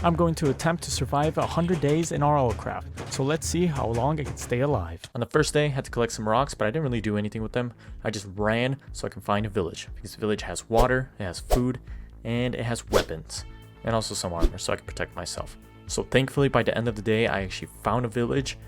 I'm going to attempt to survive 100 days in Craft, so let's see how long I can stay alive. On the first day, I had to collect some rocks, but I didn't really do anything with them. I just ran so I can find a village, because the village has water, it has food, and it has weapons, and also some armor so I can protect myself. So thankfully, by the end of the day, I actually found a village,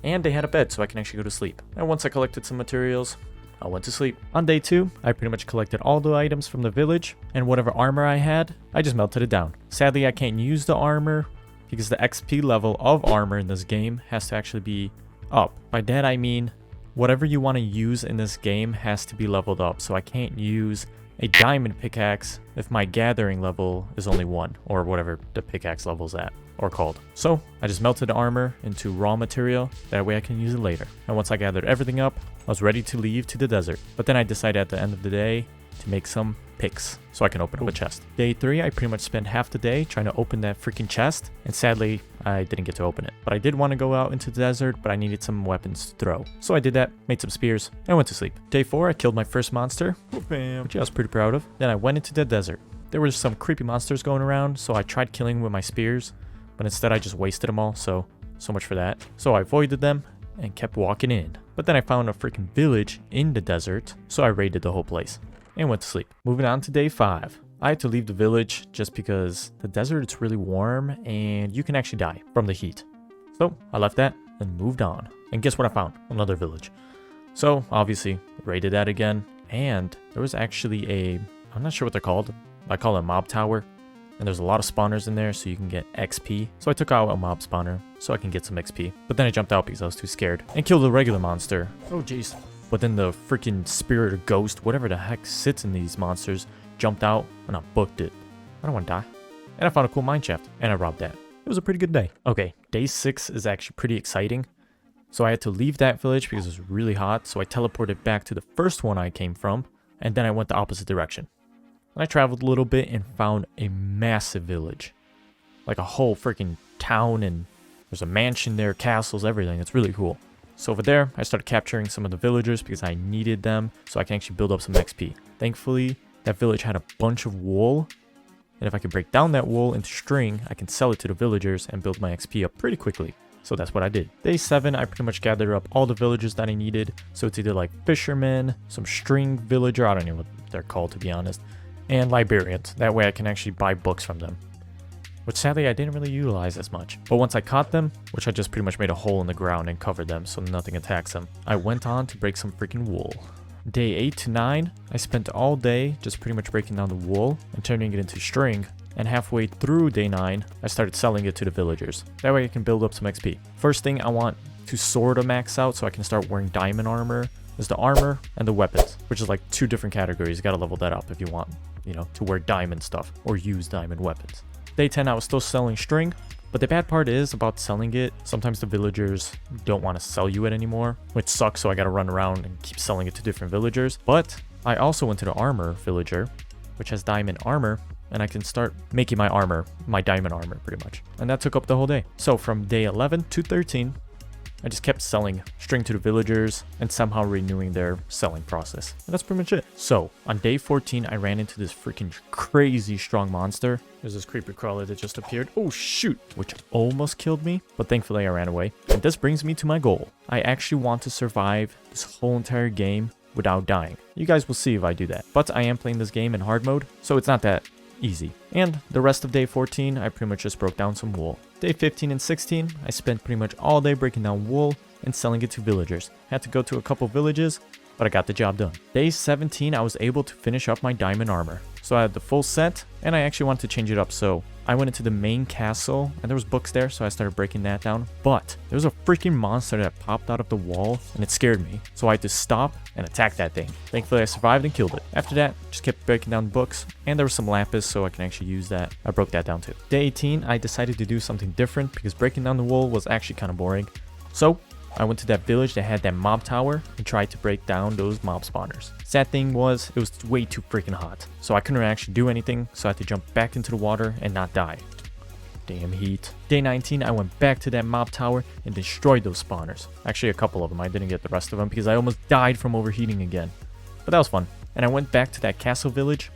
and they had a bed so I can actually go to sleep. And once I collected some materials, I went to sleep. On day 2, I pretty much collected all the items from the village, and whatever armor I had, I just melted it down. Sadly, I can't use the armor because the XP level of armor in this game has to actually be up. By that I mean, whatever you want to use in this game has to be leveled up, so I can't use a diamond pickaxe if my gathering level is only 1, or whatever the pickaxe level is at, or called. So I just melted the armor into raw material, that way I can use it later. And once I gathered everything up, I was ready to leave to the desert. But then I decided at the end of the day to make some picks so I can open up a chest. Day 3, I pretty much spent half the day trying to open that freaking chest, and sadly, I didn't get to open it. But I did want to go out into the desert, but I needed some weapons to throw. So I did that, made some spears, and went to sleep. Day 4, I killed my first monster, which I was pretty proud of. Then I went into the desert. There were some creepy monsters going around, so I tried killing with my spears, but instead I just wasted them all, so much for that. So I avoided them and kept walking in. But then I found a freaking village in the desert, so I raided the whole place and went to sleep. Moving on to day 5. I had to leave the village just because the desert is really warm and you can actually die from the heat. So I left that and moved on. And guess what I found? Another village. So obviously raided that again, and there was actually I'm not sure what they're called. I call it a mob tower. And there's a lot of spawners in there so you can get XP. So I took out a mob spawner so I can get some XP. But then I jumped out because I was too scared and killed a regular monster. Oh jeez. But then the freaking spirit or ghost, whatever the heck sits in these monsters, jumped out and I booked it. I don't want to die. And I found a cool mine shaft and I robbed that. It was a pretty good day. Okay, day 6 is actually pretty exciting. So I had to leave that village because it was really hot. So I teleported back to the first one I came from, and then I went the opposite direction. And I traveled a little bit and found a massive village. Like a whole freaking town, and there's a mansion there, castles, everything. It's really cool. So over there, I started capturing some of the villagers because I needed them so I can actually build up some XP. Thankfully, that village had a bunch of wool. And if I could break down that wool into string, I can sell it to the villagers and build my XP up pretty quickly. So that's what I did. Day 7, I pretty much gathered up all the villagers that I needed. So it's either like fishermen, some string villager, I don't know what they're called to be honest, and librarians. That way I can actually buy books from them, which sadly I didn't really utilize as much. But once I caught them, which I just pretty much made a hole in the ground and covered them so nothing attacks them, I went on to break some freaking wool. Day 8 to 9, I spent all day just pretty much breaking down the wool and turning it into string. And halfway through day 9, I started selling it to the villagers. That way I can build up some XP. First thing I want to sort of max out so I can start wearing diamond armor is the armor and the weapons, which is like 2 different categories. You gotta level that up if you want, to wear diamond stuff or use diamond weapons. Day 10, I was still selling string, but the bad part is about selling it, sometimes the villagers don't want to sell you it anymore, which sucks, so I gotta run around and keep selling it to different villagers. But I also went to the armor villager, which has diamond armor, and I can start making my armor, my diamond armor pretty much. And that took up the whole day. So from day 11 to 13, I just kept selling string to the villagers and somehow renewing their selling process. And that's pretty much it. So on day 14, I ran into this freaking crazy strong monster. There's this creeper crawler that just appeared. Oh shoot, which almost killed me, but thankfully I ran away. And this brings me to my goal. I actually want to survive this whole entire game without dying. You guys will see if I do that. But I am playing this game in hard mode, so it's not that easy. And the rest of day 14, I pretty much just broke down some wool. Day 15 and 16, I spent pretty much all day breaking down wool and selling it to villagers. Had to go to a couple villages, but I got the job done. Day 17, I was able to finish up my diamond armor. So I had the full set, and I actually wanted to change it up. So I went into the main castle, and there was books there, so I started breaking that down. But there was a freaking monster that popped out of the wall, and it scared me. So I had to stop and attack that thing. Thankfully, I survived and killed it. After that, just kept breaking down books, and there was some lapis, so I can actually use that. I broke that down too. Day 18, I decided to do something different because breaking down the wool was actually kind of boring. So I went to that village that had that mob tower and tried to break down those mob spawners. Sad thing was, it was way too freaking hot. So I couldn't actually do anything, so I had to jump back into the water and not die. Damn heat. Day 19, I went back to that mob tower and destroyed those spawners. Actually, a couple of them. I didn't get the rest of them because I almost died from overheating again. But that was fun. And I went back to that castle village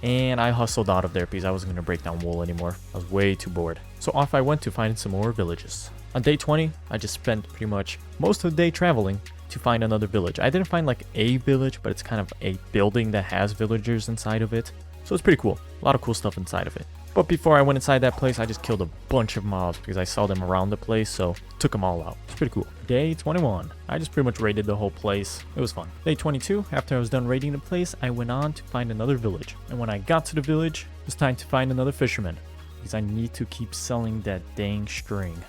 and I hustled out of there because I wasn't going to break down wool anymore. I was way too bored. So off I went to find some more villages. On day 20, I just spent pretty much most of the day traveling to find another village. I didn't find like a village, but it's kind of a building that has villagers inside of it. So it's pretty cool. A lot of cool stuff inside of it. But before I went inside that place, I just killed a bunch of mobs because I saw them around the place, so took them all out. It's pretty cool. Day 21. I just pretty much raided the whole place. It was fun. Day 22, after I was done raiding the place, I went on to find another village. And when I got to the village, it was time to find another fisherman because I need to keep selling that dang string.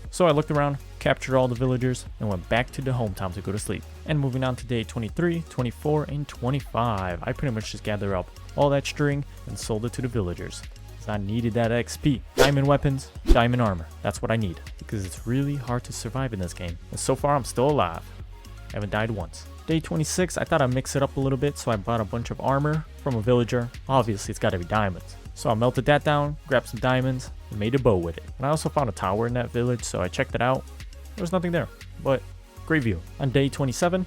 So I looked around, captured all the villagers, and went back to the hometown to go to sleep. And moving on to day 23, 24, and 25, I pretty much just gathered up all that string and sold it to the villagers. I needed that XP. Diamond weapons, diamond armor. That's what I need because it's really hard to survive in this game. And so far, I'm still alive. I haven't died once. Day 26, I thought I'd mix it up a little bit, so I bought a bunch of armor from a villager. Obviously, it's got to be diamonds. So I melted that down, grabbed some diamonds, and made a bow with it. And I also found a tower in that village, so I checked it out. There was nothing there, but great view. On day 27,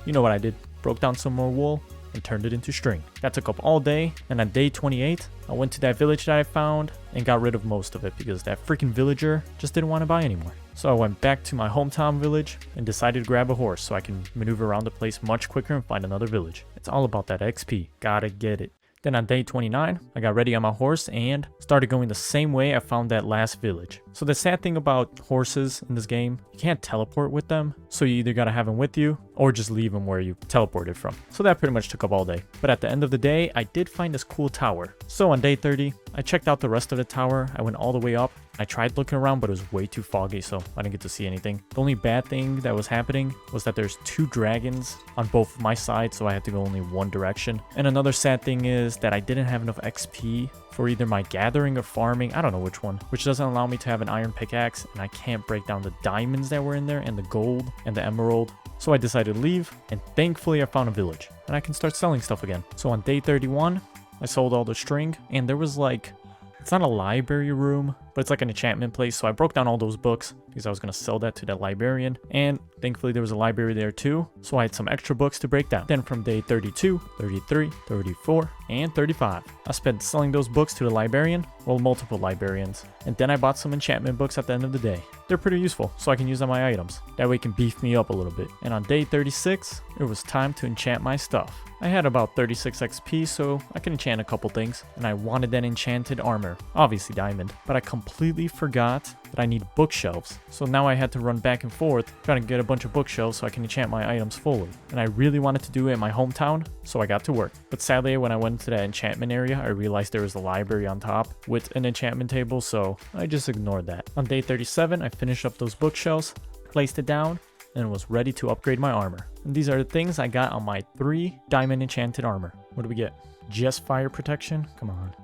you know what I did. Broke down some more wool and turned it into string. That took up all day, and on day 28, I went to that village that I found and got rid of most of it because that freaking villager just didn't want to buy anymore. So I went back to my hometown village and decided to grab a horse so I can maneuver around the place much quicker and find another village. It's all about that XP. Gotta get it. Then on day 29, I got ready on my horse and started going the same way I found that last village. So the sad thing about horses in this game, you can't teleport with them. So you either gotta have them with you or just leave them where you teleported from. So that pretty much took up all day. But at the end of the day, I did find this cool tower. So on day 30, I checked out the rest of the tower. I went all the way up. I tried looking around, but it was way too foggy, so I didn't get to see anything. The only bad thing that was happening was that there's 2 dragons on both of my sides, so I had to go only one direction. And another sad thing is that I didn't have enough XP for either my gathering or farming, I don't know which one, which doesn't allow me to have an iron pickaxe, and I can't break down the diamonds that were in there, and the gold, and the emerald. So I decided to leave, and thankfully I found a village, and I can start selling stuff again. So on day 31, I sold all the string, and there was like, it's not a library room, but it's like an enchantment place. So I broke down all those books because I was going to sell that to that librarian. And thankfully there was a library there too. So I had some extra books to break down. Then from day 32, 33, 34, and 35, I spent selling those books to the librarian, well, multiple librarians. And then I bought some enchantment books at the end of the day. They're pretty useful, so I can use on my items. That way it can beef me up a little bit. And on day 36, it was time to enchant my stuff. I had about 36 XP, so I can enchant a couple things, and I wanted that enchanted armor, obviously diamond, but I completely forgot that I need bookshelves. So now I had to run back and forth trying to get a bunch of bookshelves so I can enchant my items fully. And I really wanted to do it in my hometown, so I got to work. But sadly, when I went to that enchantment area, I realized there was a library on top with an enchantment table, so I just ignored that. On day 37, I finished up those bookshelves, placed it down, and was ready to upgrade my armor. And these are the things I got on my 3 diamond enchanted armor. What do we get? Just fire protection? Come on.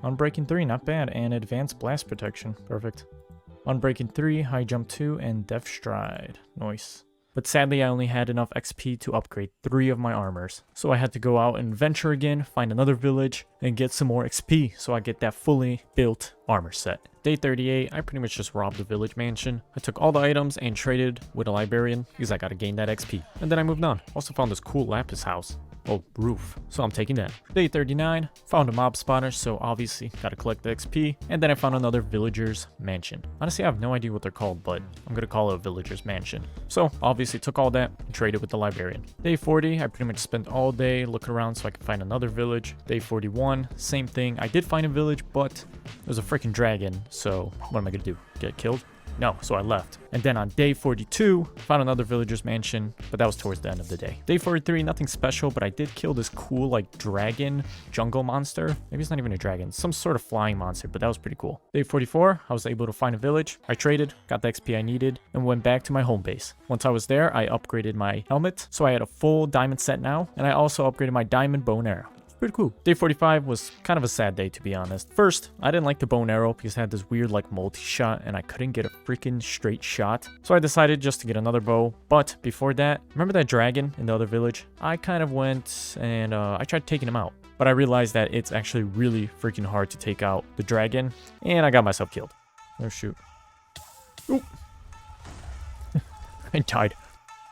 Unbreaking 3, not bad. And advanced blast protection. Perfect. Unbreaking 3, high jump 2, and death stride. Nice. But sadly, I only had enough XP to upgrade 3 of my armors. So I had to go out and venture again, find another village, and get some more XP so I get that fully built armor set. Day 38, I pretty much just robbed the village mansion. I took all the items and traded with a librarian because I gotta gain that XP. And then I moved on. Also found this cool lapis house. Oh, roof. So I'm taking that. Day 39, found a mob spotter, so obviously gotta collect the XP. And then I found another villager's mansion. Honestly, I have no idea what they're called, but I'm gonna call it a villager's mansion. So obviously took all that and traded with the librarian. Day 40, I pretty much spent all day looking around so I could find another village. Day 41, same thing. I did find a village, but there's a freaking dragon, so what am I gonna do? Get killed? No, so I left. And then on day 42, found another villager's mansion, but that was towards the end of the day. Day 43, nothing special, but I did kill this cool, like, dragon jungle monster. Maybe it's not even a dragon, some sort of flying monster, but that was pretty cool. Day 44, I was able to find a village. I traded, got the XP I needed, and went back to my home base. Once I was there, I upgraded my helmet, so I had a full diamond set now, and I also upgraded my diamond bow and arrow. Pretty cool. Day 45 was kind of a sad day, to be honest. First, I didn't like the bow and arrow because it had this weird like multi-shot and I couldn't get a freaking straight shot. So I decided just to get another bow. But before that, remember that dragon in the other village? I kind of went and I tried taking him out. But I realized that it's actually really freaking hard to take out the dragon. And I got myself killed. Oh, shoot. Oop. I died.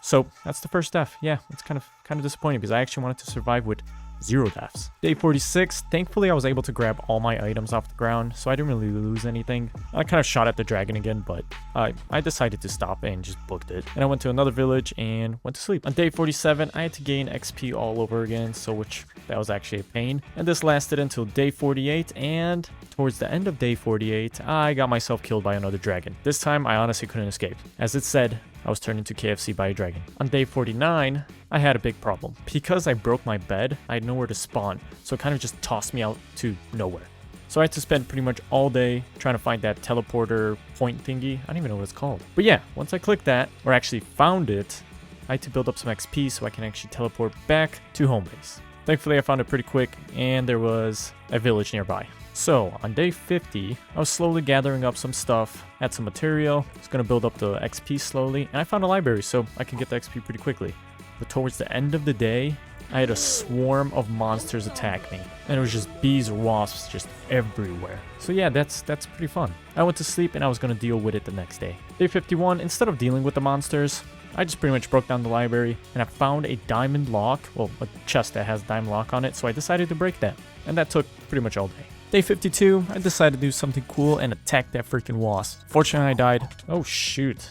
So that's the first death. Yeah, it's kind of disappointing because I actually wanted to survive with 0 deaths. Day 46, thankfully I was able to grab all my items off the ground, so I didn't really lose anything. I kind of shot at the dragon again, but I decided to stop and just booked it. And I went to another village and went to sleep. On day 47, I had to gain XP all over again, so that was actually a pain. And this lasted until day 48, and towards the end of day 48, I got myself killed by another dragon. This time, I honestly couldn't escape. As it said, I was turned into KFC by a dragon. On day 49, I had a big problem. Because I broke my bed, I had nowhere to spawn, so it kind of just tossed me out to nowhere. So I had to spend pretty much all day trying to find that teleporter point thingy. I don't even know what it's called. But yeah, once I clicked that, or actually found it, I had to build up some XP so I can actually teleport back to home base. Thankfully, I found it pretty quick, and there was a village nearby. So, on day 50, I was slowly gathering up some stuff, had some material, was going to build up the XP slowly, and I found a library, so I can get the XP pretty quickly. But towards the end of the day, I had a swarm of monsters attack me, and it was just bees or wasps just everywhere. So yeah, that's pretty fun. I went to sleep, and I was going to deal with it the next day. Day 51, instead of dealing with the monsters, I just pretty much broke down the library, and I found a diamond lock, well, a chest that has diamond lock on it, so I decided to break that, and that took pretty much all day. Day 52, I decided to do something cool and attack that freaking wasp. Fortunately, I died. Oh, shoot.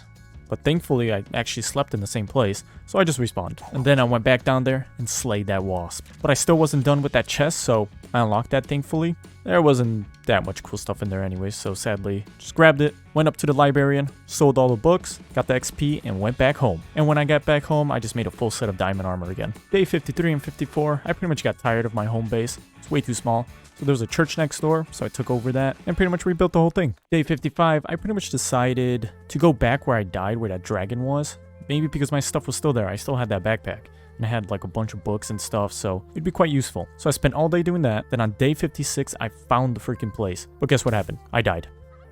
But thankfully, I actually slept in the same place, so I just respawned. And then I went back down there and slayed that wasp. But I still wasn't done with that chest, so I unlocked that thankfully. There wasn't that much cool stuff in there anyway, so sadly, just grabbed it, went up to the librarian, sold all the books, got the XP, and went back home. And when I got back home, I just made a full set of diamond armor again. Day 53 and 54, I pretty much got tired of my home base. It's way too small. So there was a church next door, so I took over that and pretty much rebuilt the whole thing. Day 55, I pretty much decided to go back where I died, where that dragon was. Maybe because my stuff was still there. I still had that backpack. And I had like a bunch of books and stuff, so it'd be quite useful. So I spent all day doing that. Then on day 56, I found the freaking place. But guess what happened? I died.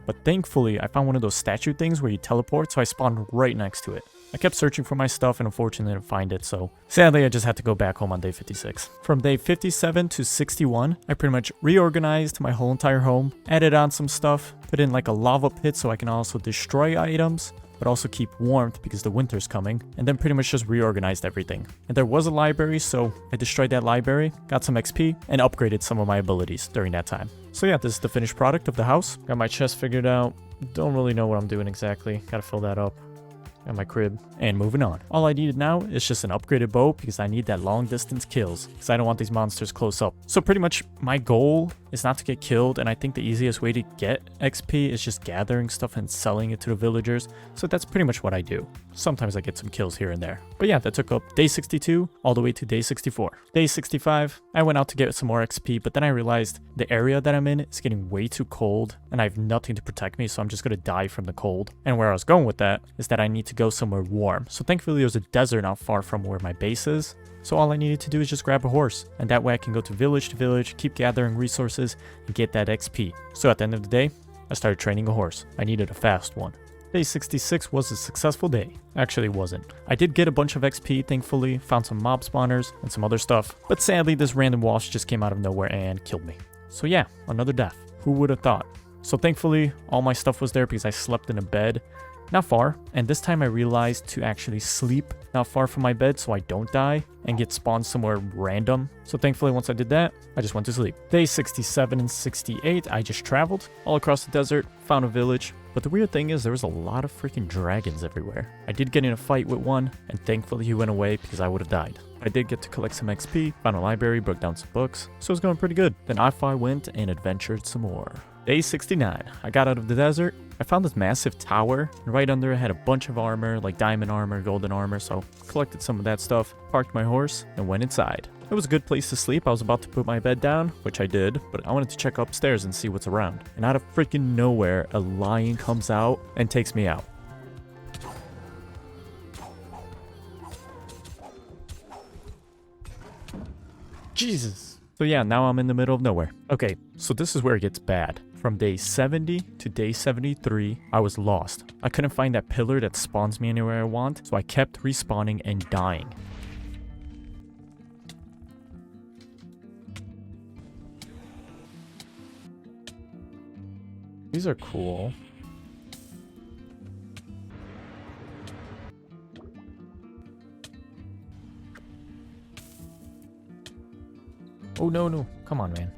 But thankfully, I found one of those statue things where you teleport, so I spawned right next to it. I kept searching for my stuff and unfortunately didn't find it, so sadly I just had to go back home on day 56. From day 57 to 61, I pretty much reorganized my whole entire home, added on some stuff, put in like a lava pit so I can also destroy items, but also keep warmth because the winter's coming, and then pretty much just reorganized everything. And there was a library, so I destroyed that library, got some XP, and upgraded some of my abilities during that time. So yeah, this is the finished product of the house. Got my chest figured out. Don't really know what I'm doing exactly. Gotta fill that up. Got my crib, and moving on. All I needed now is just an upgraded bow because I need that long distance kills because I don't want these monsters close up. So pretty much my goal is not to get killed, and I think the easiest way to get XP is just gathering stuff and selling it to the villagers. So that's pretty much what I do. Sometimes I get some kills here and there. But yeah, that took up day 62 all the way to day 64. Day 65, I went out to get some more XP, but then I realized the area that I'm in is getting way too cold and I have nothing to protect me, so I'm just gonna die from the cold. And where I was going with that is that I need to go somewhere warm. So thankfully there's a desert not far from where my base is. So all I needed to do is just grab a horse, and that way I can go to village, keep gathering resources, and get that XP. So at the end of the day, I started training a horse. I needed a fast one. Day 66 was a successful day. Actually, it wasn't. I did get a bunch of XP, thankfully, found some mob spawners and some other stuff, but sadly this random wasp just came out of nowhere and killed me. So yeah, another death. Who would have thought? So thankfully, all my stuff was there because I slept in a bed not far, and this time I realized to actually sleep not far from my bed so I don't die and get spawned somewhere random. So thankfully once I did that, I just went to sleep. Day 67 and 68, I just traveled all across the desert, found a village, but the weird thing is there was a lot of freaking dragons everywhere. I did get in a fight with one, and thankfully he went away because I would have died. I did get to collect some XP, found a library, broke down some books, so it was going pretty good. Then off I went and adventured some more. Day 69, I got out of the desert. I found this massive tower, and right under it had a bunch of armor, like diamond armor, golden armor, so collected some of that stuff, parked my horse, and went inside. It was a good place to sleep. I was about to put my bed down, which I did, but I wanted to check upstairs and see what's around. And out of freaking nowhere, a lion comes out and takes me out. Jesus. So yeah, now I'm in the middle of nowhere. Okay, so this is where it gets bad. From day 70 to day 73, I was lost. I couldn't find that pillar that spawns me anywhere I want, so I kept respawning and dying. These are cool. Oh, no, no. Come on, man.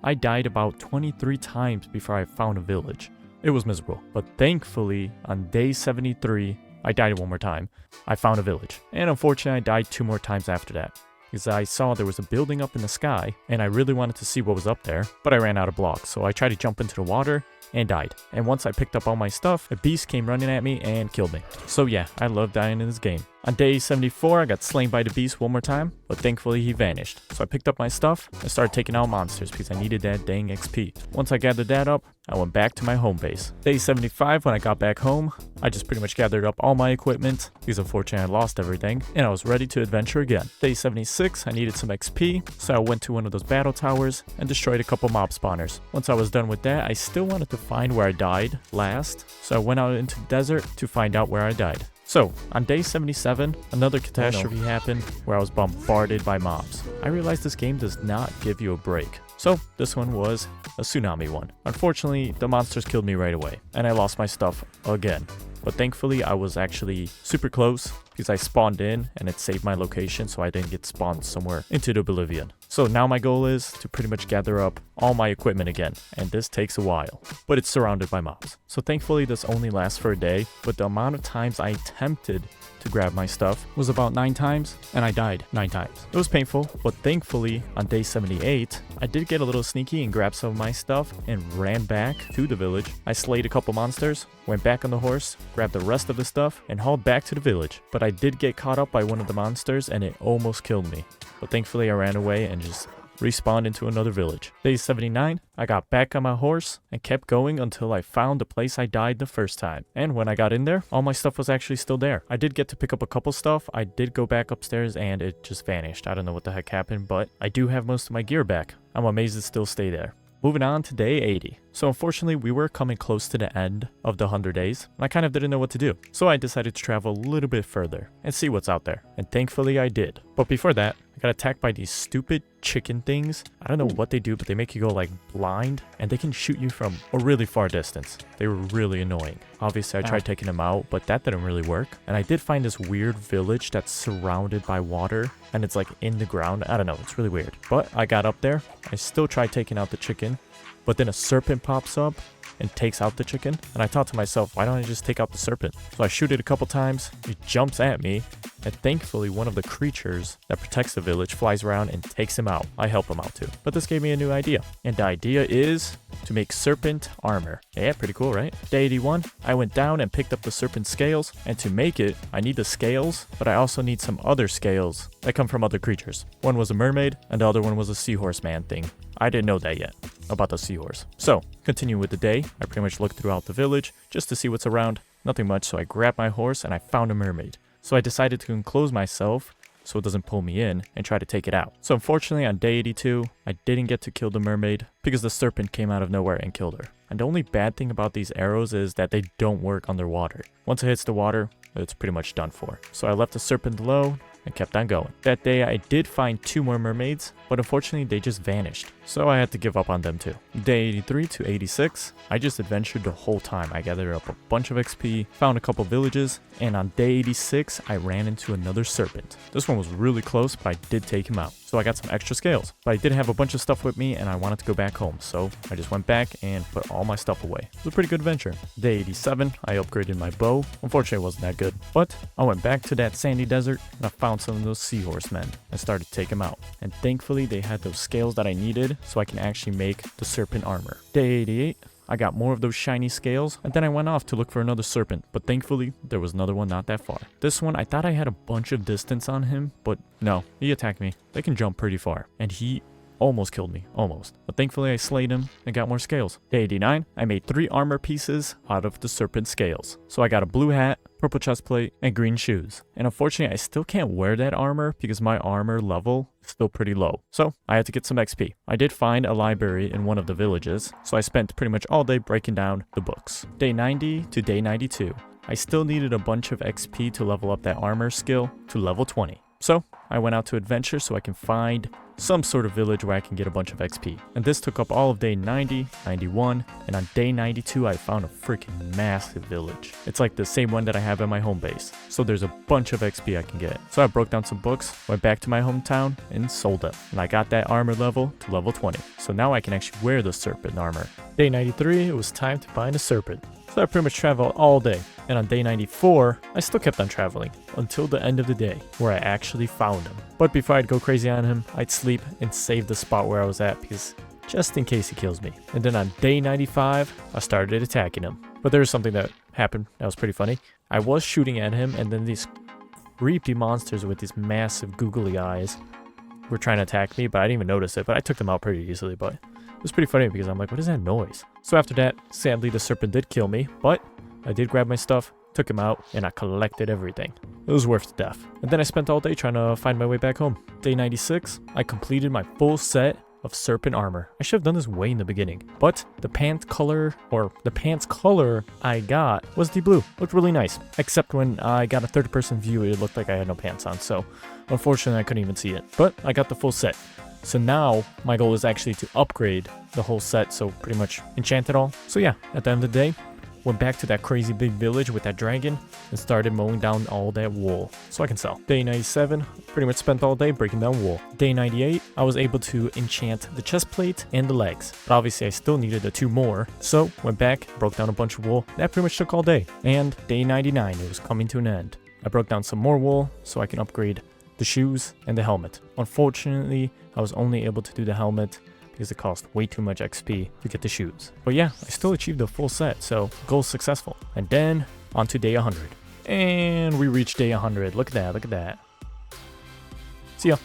I died about 23 times before I found a village. It was miserable, but thankfully, on day 73, I died one more time. I found a village, and unfortunately, I died 2 more times after that. Because I saw there was a building up in the sky, and I really wanted to see what was up there, but I ran out of blocks, so I tried to jump into the water, and died. And once I picked up all my stuff, a beast came running at me and killed me. So yeah, I love dying in this game. On day 74, I got slain by the beast one more time, but thankfully he vanished. So I picked up my stuff and started taking out monsters because I needed that dang XP. Once I gathered that up, I went back to my home base. Day 75, when I got back home, I just pretty much gathered up all my equipment because unfortunately I lost everything, and I was ready to adventure again. Day 76, I needed some XP, so I went to one of those battle towers and destroyed a couple mob spawners. Once I was done with that, I still wanted to find where I died last, so I went out into the desert to find out where I died. So, on day 77, another catastrophe happened where I was bombarded by mobs. I realized this game does not give you a break. So, this one was a tsunami one. Unfortunately, the monsters killed me right away, and I lost my stuff again. But thankfully, I was actually super close because I spawned in and it saved my location so I didn't get spawned somewhere into the oblivion. So now my goal is to pretty much gather up all my equipment again, and this takes a while, but it's surrounded by mobs. So thankfully this only lasts for a day, but the amount of times I attempted to grab my stuff was about 9 times, and I died 9 times. It was painful, but thankfully on day 78, I did get a little sneaky and grabbed some of my stuff and ran back to the village. I slayed a couple monsters, went back on the horse, grabbed the rest of the stuff, and hauled back to the village. But I did get caught up by one of the monsters and it almost killed me. But thankfully I ran away and just respawned into another village. Day 79, I got back on my horse and kept going until I found the place I died the first time. And when I got in there, all my stuff was actually still there. I did get to pick up a couple stuff. I did go back upstairs and it just vanished. I don't know what the heck happened, but I do have most of my gear back. I'm amazed it still stayed there. Moving on to day 80. So unfortunately, we were coming close to the end of the 100 days, and I kind of didn't know what to do. So I decided to travel a little bit further and see what's out there. And thankfully I did. But before that, I got attacked by these stupid chicken things. I don't know what they do, but they make you go like blind, and they can shoot you from a really far distance. They were really annoying. Obviously I tried taking them out, but that didn't really work. And I did find this weird village that's surrounded by water, and it's like in the ground. I don't know, it's really weird. But I got up there. I still tried taking out the chicken, but then a serpent pops up and takes out the chicken. And I thought to myself, why don't I just take out the serpent? So I shoot it a couple times, it jumps at me, and thankfully one of the creatures that protects the village flies around and takes him out. I help him out too. But this gave me a new idea. And the idea is to make serpent armor. Yeah, pretty cool, right? Day 81, I went down and picked up the serpent scales. And to make it, I need the scales, but I also need some other scales that come from other creatures. One was a mermaid, and the other one was a seahorse man thing. I didn't know that yet about the seahorse. So, continue with the day. I pretty much looked throughout the village just to see what's around. Nothing much, so I grabbed my horse and I found a mermaid. So I decided to enclose myself so it doesn't pull me in and try to take it out. So unfortunately on day 82, I didn't get to kill the mermaid because the serpent came out of nowhere and killed her. And the only bad thing about these arrows is that they don't work underwater. Once it hits the water, it's pretty much done for. So I left the serpent alone and kept on going. That day I did find 2 more mermaids, but unfortunately they just vanished. So I had to give up on them too. Day 83 to 86, I just adventured the whole time. I gathered up a bunch of XP, found a couple villages, and on day 86 I ran into another serpent. This one was really close, but I did take him out. So I got some extra scales. But I did have a bunch of stuff with me and I wanted to go back home. So I just went back and put all my stuff away. It was a pretty good adventure. Day 87, I upgraded my bow. Unfortunately, it wasn't that good. But I went back to that sandy desert and I found some of those seahorse men and started to take them out. And thankfully, they had those scales that I needed so I can actually make the serpent armor. Day 88, I got more of those shiny scales, and then I went off to look for another serpent, but thankfully, there was another one not that far. This one, I thought I had a bunch of distance on him, but no, he attacked me. They can jump pretty far, and he almost killed me, almost. But thankfully, I slayed him and got more scales. Day 89, I made 3 armor pieces out of the serpent scales. So I got a blue hat, purple chest plate, and green shoes. And unfortunately, I still can't wear that armor because my armor level is still pretty low. So I had to get some XP. I did find a library in one of the villages, so I spent pretty much all day breaking down the books. Day 90 to day 92, I still needed a bunch of XP to level up that armor skill to level 20. So I went out to adventure so I can find some sort of village where I can get a bunch of XP. And this took up all of day 90, 91, and on day 92 I found a freaking massive village. It's like the same one that I have at my home base. So there's a bunch of XP I can get. So I broke down some books, went back to my hometown, and sold them. And I got that armor level to level 20. So now I can actually wear the Serpent armor. Day 93, it was time to find a Serpent. So I pretty much traveled all day. And on day 94, I still kept on traveling until the end of the day where I actually found him. But before I'd go crazy on him, I'd sleep and save the spot where I was at because just in case he kills me. And then on day 95, I started attacking him. But there was something that happened that was pretty funny. I was shooting at him and then these creepy monsters with these massive googly eyes were trying to attack me, but I didn't even notice it. But I took them out pretty easily, but it was pretty funny because I'm like, what is that noise? So after that, sadly the Serpent did kill me, but I did grab my stuff, took him out, and I collected everything. It was worth the death. And then I spent all day trying to find my way back home. Day 96, I completed my full set of Serpent armor. I should have done this way in the beginning, but the pants color I got was the blue. Looked really nice, except when I got a third-person view, it looked like I had no pants on, so unfortunately I couldn't even see it. But I got the full set. So now my goal is actually to upgrade the whole set, so pretty much enchant it all. So yeah, at the end of the day, went back to that crazy big village with that dragon and started mowing down all that wool so I can sell. Day 97, pretty much spent all day breaking down wool. Day 98, I was able to enchant the chest plate and the legs, but obviously I still needed the 2 more. So went back, broke down a bunch of wool. That pretty much took all day. And day 99, it was coming to an end. I broke down some more wool so I can upgrade the shoes and the helmet. Unfortunately, I was only able to do the helmet because it cost way too much XP to get the shoes. But yeah, I still achieved the full set, so goal successful. And then on to day 100. And we reached day 100. Look at that, look at that. See ya.